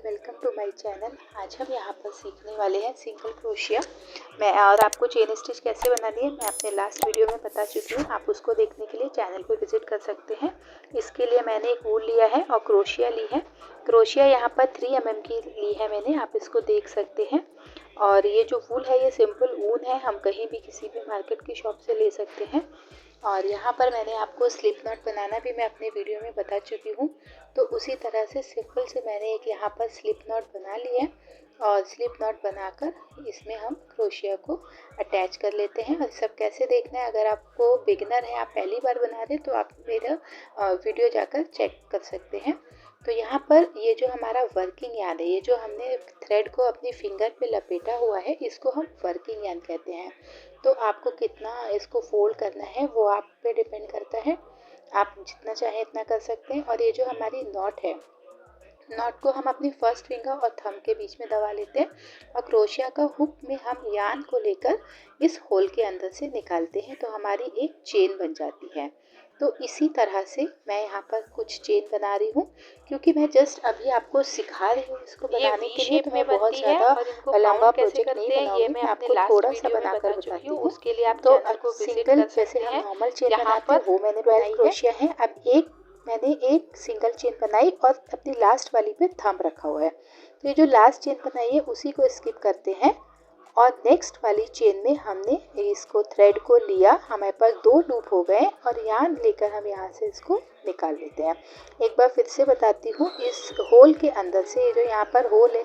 Welcome to my channel. आज हम यहाँ पर सीखने वाले हैं सिंगल क्रोशिया। मैं और आपको चेन स्टिच कैसे बनानी है मैं अपने लास्ट वीडियो में बता चुकी हूँ। आप उसको देखने के लिए चैनल को विजिट कर सकते हैं। इसके लिए मैंने एक वूल लिया है और क्रोशिया ली है। क्रोशिया यहाँ पर 3 mm की ली है मैंने, आप इसको देख सकते हैं। और ये जो वूल है ये सिंपल ऊन है, हम कहीं भी किसी भी मार्केट की शॉप से ले सकते हैं। और यहाँ पर मैंने आपको स्लिप नॉट बनाना भी मैं अपने वीडियो में बता चुकी हूँ। तो उसी तरह से सिंपल से मैंने एक यहाँ पर स्लिप नॉट बना लिया और स्लिप नॉट बनाकर इसमें हम क्रोशिया को अटैच कर लेते हैं। और सब कैसे देखना है, अगर आपको बिगिनर है, आप पहली बार बना रहे तो आप मेरा वीडियो जाकर चेक कर सकते हैं। तो यहाँ पर ये जो हमारा वर्किंग यार्न है, ये जो हमने थ्रेड को अपनी फिंगर पे लपेटा हुआ है, इसको हम वर्किंग यार्न कहते हैं। तो आपको कितना इसको फोल्ड करना है वो आप पे डिपेंड करता है, आप जितना चाहें इतना कर सकते हैं। और ये जो हमारी नॉट है, नॉट को हम अपनी फर्स्ट फिंगर और थंब के बीच में दबा लेते हैं और क्रोशिया का हुक में हम यार्न को लेकर इस होल के अंदर से निकालते हैं, तो हमारी एक चेन बन जाती है। तो इसी तरह से मैं यहाँ पर कुछ चेन बना रही हूँ, क्योंकि मैं जस्ट अभी आपको सिखा रही हूँ इसको बनाने के लिए। तो मैं बहुत ज़्यादा लंबा प्रोजेक्ट नहीं बनाऊंगी, मैं आपको थोड़ा सा बनाकर बताती हूँ। उसके लिए आप तो सिंगल जैसे हम नॉर्मल चेन बनाते हैं वो मैंने बनाई क्रोशिया है। अब मैंने एक सिंगल चेन बनाई और अपनी लास्ट वाली पे थंब रखा हुआ है। तो ये जो लास्ट चेन बनाई है उसी को स्किप करते हैं और नेक्स्ट वाली चेन में हमने इसको थ्रेड को लिया, हमारे पास 2 लूप हो गए और यार्न लेकर हम यहाँ से इसको निकाल लेते हैं। एक बार फिर से बताती हूँ, इस होल के अंदर से, ये जो यहाँ पर होल है,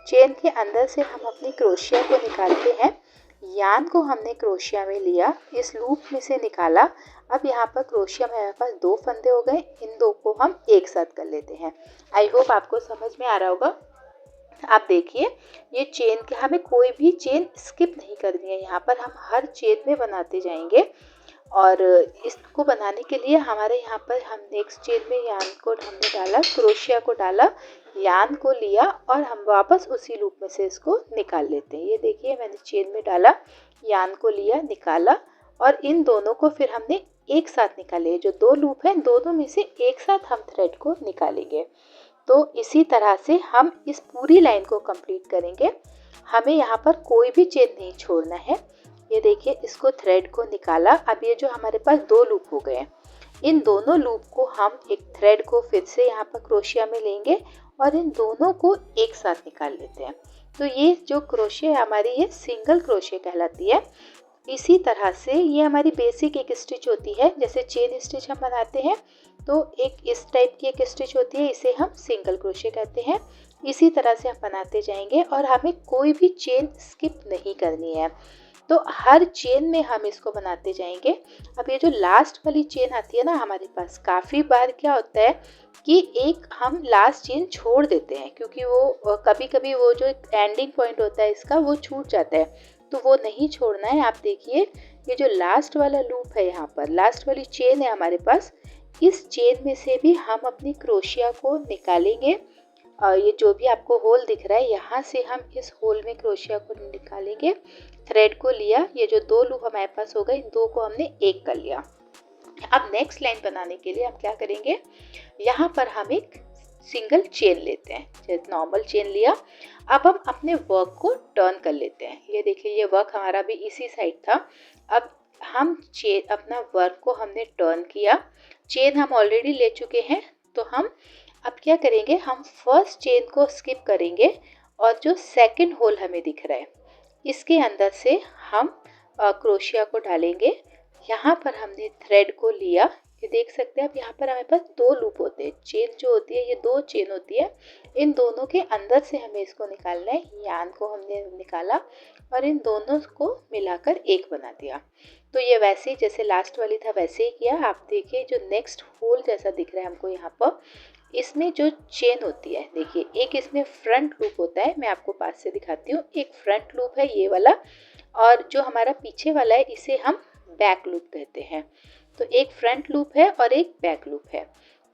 चेन के अंदर से हम अपनी क्रोशिया को निकालते हैं। यार्न को हमने क्रोशिया में लिया, इस लूप में से निकाला। अब यहाँ पर क्रोशिया में हमारे पास 2 फंदे हो गए, इन 2 को हम एक साथ कर लेते हैं। आई होप आपको समझ में आ रहा होगा। आप देखिए, ये चेन के हमें कोई भी चेन स्किप नहीं करनी है, यहाँ पर हम हर चेन में बनाते जाएंगे। और इसको बनाने के लिए हमारे यहाँ पर हम नेक्स्ट चेन में यार्न को हमने डाला, क्रोशिया को डाला, यार्न को लिया और हम वापस उसी लूप में से इसको निकाल लेते हैं। ये देखिए, मैंने चेन में डाला, यार्न को लिया, निकाला और इन दोनों को फिर हमने एक साथ निकाले। जो 2 लूप हैं दोनों में से एक साथ हम थ्रेड को निकालेंगे। तो इसी तरह से हम इस पूरी लाइन को कंप्लीट करेंगे। हमें यहाँ पर कोई भी चेन नहीं छोड़ना है। ये देखिए, इसको थ्रेड को निकाला। अब ये जो हमारे पास 2 लूप हो गए, इन दोनों लूप को हम एक थ्रेड को फिर से यहाँ पर क्रोशिया में लेंगे और इन दोनों को एक साथ निकाल लेते हैं। तो ये जो क्रोशिया हमारी ये सिंगल क्रोशिया कहलाती है। इसी तरह से ये हमारी बेसिक एक स्टिच होती है, जैसे चेन स्टिच हम बनाते हैं तो एक इस टाइप की एक स्टिच होती है, इसे हम सिंगल क्रोशिया कहते हैं। इसी तरह से हम बनाते जाएंगे और हमें कोई भी चेन स्किप नहीं करनी है। तो हर चेन में हम इसको बनाते जाएंगे। अब ये जो लास्ट वाली चेन आती है ना हमारे पास, काफ़ी बार क्या होता है कि एक हम लास्ट चेन छोड़ देते हैं, क्योंकि वो कभी कभी वो जो एंडिंग पॉइंट होता है इसका वो छूट जाता है, तो वो नहीं छोड़ना है। आप देखिए, ये जो लास्ट वाला लूप है, यहाँ पर लास्ट वाली चेन है हमारे पास, इस चेन में से भी हम अपनी क्रोशिया को निकालेंगे। और ये जो भी आपको होल दिख रहा है, यहाँ से हम इस होल में क्रोशिया को निकालेंगे। थ्रेड को लिया, ये जो 2 लूप हमारे पास हो गए, इन 2 को हमने एक कर लिया। अब नेक्स्ट लाइन बनाने के लिए हम क्या करेंगे, यहाँ पर हम एक सिंगल चेन लेते हैं, जैसे नॉर्मल चेन लिया। अब हम अपने वर्क को टर्न कर लेते हैं। ये देखिए, ये वर्क हमारा भी इसी साइड था। अब हम अपना वर्क को हमने टर्न किया, चेन हम ऑलरेडी ले चुके हैं। तो हम अब क्या करेंगे, हम फर्स्ट चेन को स्किप करेंगे और जो सेकंड होल हमें दिख रहा है इसके अंदर से हम क्रोशिया को डालेंगे। यहाँ पर हमने थ्रेड को लिया, ये देख सकते हैं। अब यहाँ पर हमारे पास 2 लूप होते हैं, चेन जो होती है ये 2 चेन होती है, इन दोनों के अंदर से हमें इसको निकालना है। यार्न को हमने निकाला और इन दोनों को मिलाकर एक बना दिया। तो ये वैसे ही जैसे लास्ट वाली था वैसे ही किया। आप देखिए, जो नेक्स्ट होल जैसा दिख रहा है हमको यहाँ पर, इसमें जो चेन होती है, देखिए एक इसमें फ्रंट लूप होता है, मैं आपको पास से दिखाती हूँ। एक फ्रंट लूप है ये वाला, और जो हमारा पीछे वाला है इसे हम बैक लूप कहते हैं। तो एक फ्रंट लूप है और एक बैक लूप है।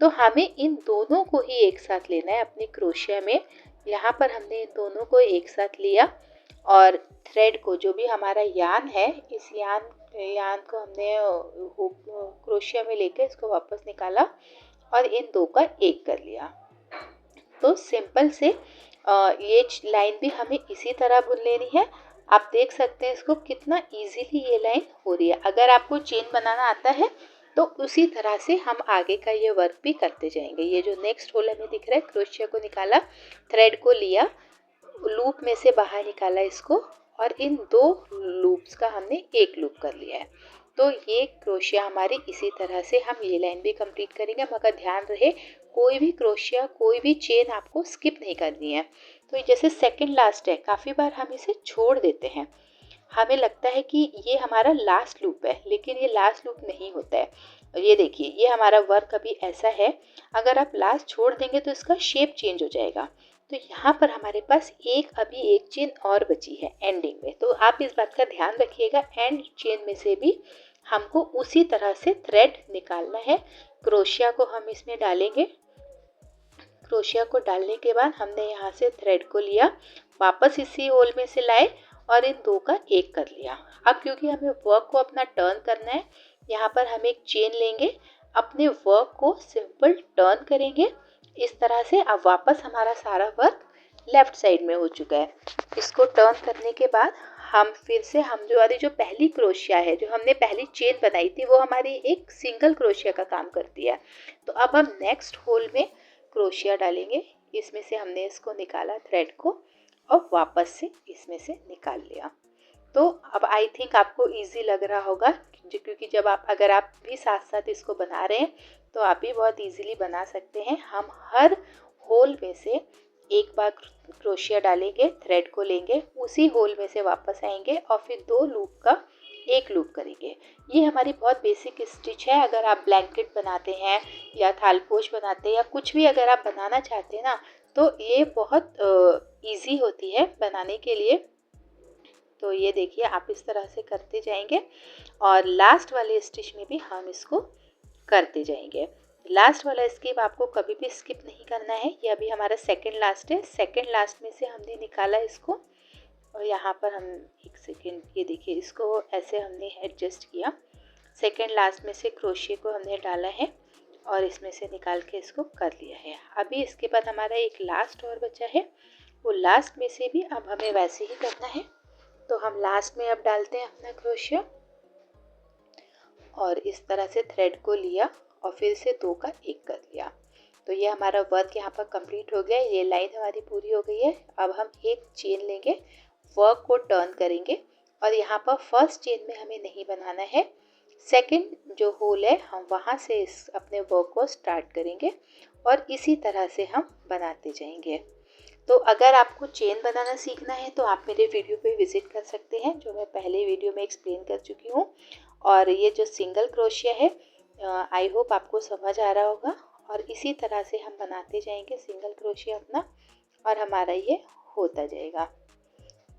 तो हमें इन दोनों को ही एक साथ लेना है अपनी क्रोशिया में। यहाँ पर हमने इन दोनों को एक साथ लिया और थ्रेड को, जो भी हमारा यार्न है, इस यार्न को हमने क्रोशिया में लेकर इसको वापस निकाला और इन 2 का एक कर लिया। तो सिंपल से ये लाइन भी हमें इसी तरह बुन लेनी है। आप देख सकते हैं इसको कितना इजीली ये लाइन हो रही है। अगर आपको चेन बनाना आता है तो उसी तरह से हम आगे का ये वर्क भी करते जाएंगे। ये जो नेक्स्ट होल हमें दिख रहा है, क्रोशिया को निकाला, थ्रेड को लिया, लूप में से बाहर निकाला इसको, और इन 2 लूप्स का हमने एक लूप कर लिया है। तो ये क्रोशिया हमारी इसी तरह से हम ये लाइन भी कंप्लीट करेंगे। मगर ध्यान रहे कोई भी क्रोशिया, कोई भी चेन आपको स्किप नहीं करनी है। तो जैसे सेकंड लास्ट है, काफ़ी बार हम इसे छोड़ देते हैं, हमें लगता है कि ये हमारा लास्ट लूप है, लेकिन ये लास्ट लूप नहीं होता है। ये देखिए, ये हमारा वर्क अभी ऐसा है, अगर आप लास्ट छोड़ देंगे तो इसका शेप चेंज हो जाएगा। तो यहाँ पर हमारे पास अभी एक चेन और बची है एंडिंग में, तो आप इस बात का ध्यान रखिएगा। एंड चेन में से भी हमको उसी तरह से थ्रेड निकालना है। क्रोशिया को हम इसमें डालेंगे। क्रोशिया को डालने के बाद हमने यहाँ से थ्रेड को लिया, वापस इसी होल में से लाए और इन 2 का एक कर लिया। अब क्योंकि हमें वर्क को अपना टर्न करना है, यहाँ पर हम एक चेन लेंगे, अपने वर्क को सिंपल टर्न करेंगे इस तरह से। अब वापस हमारा सारा वर्क लेफ्ट साइड में हो चुका है। इसको टर्न करने के बाद हम फिर से जो पहली क्रोशिया है, जो हमने पहली चेन बनाई थी, वो हमारी एक सिंगल क्रोशिया का काम करती है। तो अब हम नेक्स्ट होल में क्रोशिया डालेंगे। इसमें से हमने इसको निकाला थ्रेड को और वापस से इसमें से निकाल लिया। तो अब आई थिंक आपको इजी लग रहा होगा, क्योंकि अगर आप भी साथ साथ इसको बना रहे हैं तो आप भी बहुत इजीली बना सकते हैं। हम हर होल में से एक बार क्रोशिया डालेंगे, थ्रेड को लेंगे, उसी होल में से वापस आएंगे और फिर 2 लूप का एक लूप करेंगे। ये हमारी बहुत बेसिक स्टिच है। अगर आप ब्लैंकेट बनाते हैं या थालपोश बनाते हैं या कुछ भी अगर आप बनाना चाहते हैं ना, तो ये बहुत इजी होती है बनाने के लिए। तो ये देखिए, आप इस तरह से करते जाएंगे और लास्ट वाले स्टिच में भी हम इसको करते जाएंगे। लास्ट वाला स्किप आपको कभी भी स्किप नहीं करना है। ये अभी हमारा सेकंड लास्ट है। सेकंड लास्ट में से हमने निकाला इसको और यहाँ पर हम एक सेकेंड, ये देखिए, इसको ऐसे हमने एडजस्ट किया। सेकंड लास्ट में से क्रोशिया को हमने डाला है और इसमें से निकाल के इसको कर लिया है। अभी इसके बाद हमारा एक लास्ट और बचा है, वो लास्ट में से भी अब हमें वैसे ही करना है। तो हम लास्ट में अब डालते हैं अपना क्रोशिया और इस तरह से थ्रेड को लिया और फिर से 2 का एक कर लिया। तो ये हमारा वर्क यहाँ पर कंप्लीट हो गया। ये लाइन हमारी पूरी हो गई है। अब हम एक चेन लेंगे, वर्क को टर्न करेंगे और यहाँ पर फर्स्ट चेन में हमें नहीं बनाना है। सेकंड जो होल है, हम वहाँ से अपने वर्क को स्टार्ट करेंगे और इसी तरह से हम बनाते जाएंगे। तो अगर आपको चेन बनाना सीखना है तो आप मेरे वीडियो पे विजिट कर सकते हैं, जो मैं पहले वीडियो में एक्सप्लेन कर चुकी हूँ। और ये जो सिंगल क्रोशिया है, आई होप आपको समझ आ रहा होगा। और इसी तरह से हम बनाते जाएंगे सिंगल क्रोशिया अपना और हमारा ये होता जाएगा।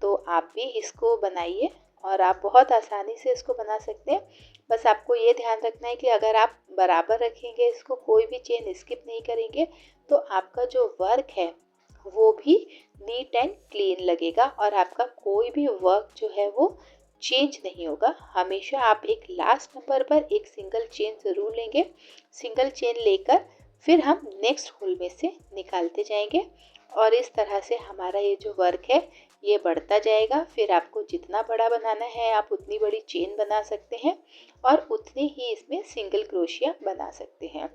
तो आप भी इसको बनाइए और आप बहुत आसानी से इसको बना सकते हैं। बस आपको ये ध्यान रखना है कि अगर आप बराबर रखेंगे इसको, कोई भी चेन स्किप नहीं करेंगे, तो आपका जो वर्क है वो भी नीट एंड क्लीन लगेगा और आपका कोई भी वर्क जो है वो चेंज नहीं होगा। हमेशा आप एक लास्ट नंबर पर एक सिंगल चेन ज़रूर लेंगे। सिंगल चेन लेकर फिर हम नेक्स्ट होल में से निकालते जाएंगे और इस तरह से हमारा ये जो वर्क है ये बढ़ता जाएगा। फिर आपको जितना बड़ा बनाना है आप उतनी बड़ी चेन बना सकते हैं और उतने ही इसमें सिंगल क्रोशिया बना सकते हैं।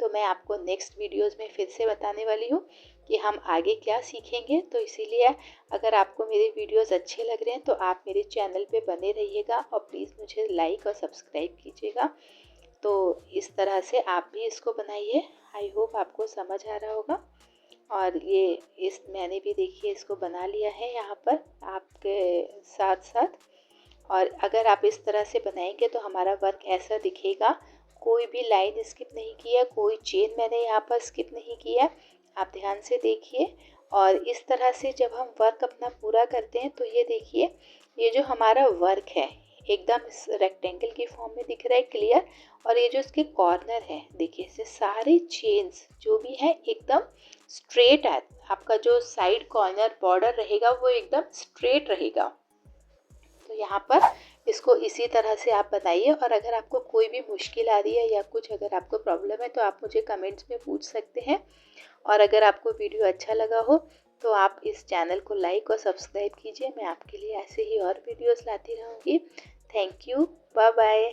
तो मैं आपको नेक्स्ट वीडियोस में फिर से बताने वाली हूँ कि हम आगे क्या सीखेंगे। तो इसीलिए अगर आपको मेरे वीडियोस अच्छे लग रहे हैं तो आप मेरे चैनल पे बने रहिएगा और प्लीज़ मुझे लाइक और सब्सक्राइब कीजिएगा। तो इस तरह से आप भी इसको बनाइए। आई होप आपको समझ आ रहा होगा। और ये मैंने भी देखिए इसको बना लिया है यहाँ पर आपके साथ साथ। और अगर आप इस तरह से बनाएंगे तो हमारा वर्क ऐसा दिखेगा। कोई भी लाइन स्किप नहीं किया, कोई चेन मैंने यहाँ पर स्किप नहीं किया। आप ध्यान से देखिए। और इस तरह से जब हम वर्क अपना पूरा करते हैं तो ये देखिए, ये जो हमारा वर्क है एकदम रेक्टेंगल की फॉर्म में दिख रहा है क्लियर। और ये जो इसके कॉर्नर है देखिए, इससे सारे चेन्स जो भी है एकदम स्ट्रेट है। आपका जो साइड कॉर्नर बॉर्डर रहेगा वो एकदम स्ट्रेट रहेगा। तो यहाँ पर इसको इसी तरह से आप बनाइए। और अगर आपको कोई भी मुश्किल आ रही है या कुछ अगर आपको प्रॉब्लम है तो आप मुझे कमेंट्स में पूछ सकते हैं और अगर आपको वीडियो अच्छा लगा हो तो आप इस चैनल को लाइक और सब्सक्राइब कीजिए। मैं आपके लिए ऐसे ही और वीडियोस लाती रहूँगी। Thank you, bye bye.